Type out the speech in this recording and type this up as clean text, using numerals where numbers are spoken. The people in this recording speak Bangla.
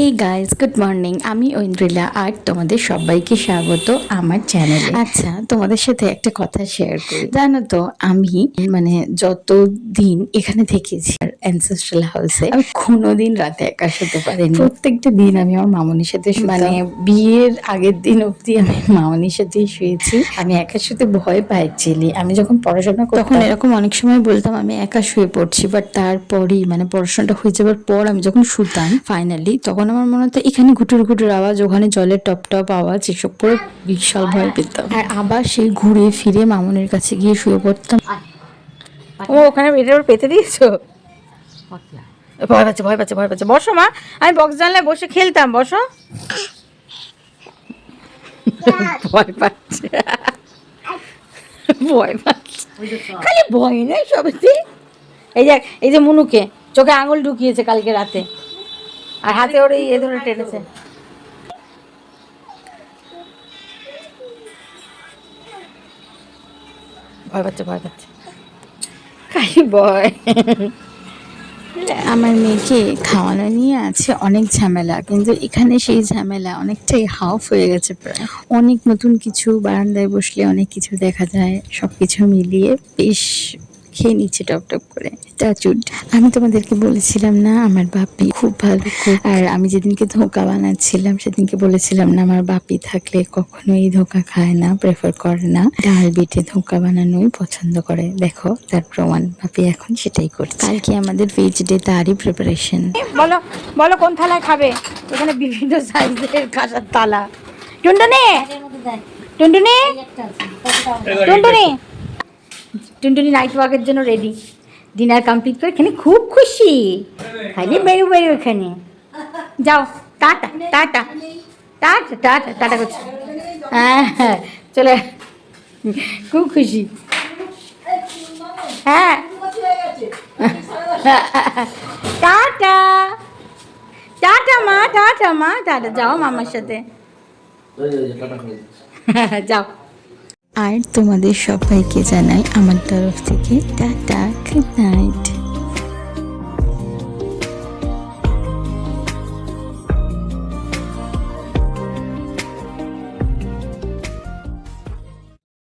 Hey guys, good morning. আমি ঐন্দ্রিলা আর তোমাদের সবাইকে স্বাগত আমার চ্যানেলে। আচ্ছা, তোমাদের সাথে একটা কথা শেয়ার করি। জানো তো, আমি যতদিন এখানে থেকেছি অ্যানসেস্ট্রাল হাউসে, আমি কোনোদিন রাতে একা শুতে পারিনি। প্রত্যেকটা দিন আমি আমার মামনির সাথে মানে বিয়ের আগের দিন অবধি আমি মামনির সাথেই শুয়েছি। আমি একা শুতে ভয় পাই অ্যাকচুয়ালি। আমি যখন পড়াশোনা করতাম তখন এরকম অনেক সময় বলতাম আমি একা শুয়ে পড়ছি, বাট তারপরই মানে পড়াশোনাটা হয়ে যাবার পর আমি যখন শুতাম ফাইনালি, তখন আমার মনে হতো এখানে ঘুটুর ঘুটুর আওয়াজ, ওখানে জলের টপ টপ আওয়াজ, এসব করে বিশাল ভয় পেতাম। আর আবার সেই ঘুরে ফিরে মামনের কাছে গিয়ে শুয়ে পড়তাম। ও ওখানে এটার উপর পেতে দিয়েছো? ভয় পাচ্ছে। বসো মা, আমি বক্স জানলায় বসে খেলতাম, বসো। ভয় পাচ্ছে খালি ভয় নেই সবেতে। এই যে মুনুকে চোখে আঙুল ঢুকিয়েছে কালকে রাতে, আর হাতে ওর এই ধরে টেনেছে। ভয় পাচ্ছে খালি ভয়। আমার মেয়েকে খাওয়ানো নিয়ে আছে অনেক ঝামেলা, কিন্তু এখানে সেই ঝামেলা অনেকটাই হাফ হয়ে গেছে। প্রায় অনেক নতুন কিছু, বারান্দায় বসলে অনেক কিছু দেখা যায়, সবকিছু মিলিয়ে বেশ খেয়ে নিচ্ছে টপ টপ করে। টাচুড, আমি তোমাদেরকে বলেছিলাম না আমার বাপি খুব ভালো কুক, আর আমি যেদিনকে ধোঁকা বানাচ্ছিলাম সেদিনকে বলেছিলাম না আমার বাপি থাকলে কখনোই ধোঁকা খায় না, প্রেফার করে না, ডাল বেটে ধোঁকা বানানোই পছন্দ করে। দেখো তার প্রমাণ, বাপি এখন সেটাই করছে। কালকে আমাদের ভেজ ডে, তারই প্রিপারেশন। বলো বলো কোন থালায় খাবে? এখানে বিভিন্ন সাইজের কাঁসার থালা। টুনটুনি টুনটুনি টুনটুনি টুনটুনি নাইট ওয়াকের জন্য রেডি। ডিনার কমপ্লিট করে এখানে খুব খুশি, খালি বেরো এখানে। যাও, tata tata tata tata tata করছি। হ্যাঁ চলে, খুব খুশি। হ্যাঁ টাটা টাটা মা, টাটা। যাও মামার সাথে, যাও। আর তোমাদের সবাইকে জানাই আমার তরফ থেকে টাটা, গুড নাইট।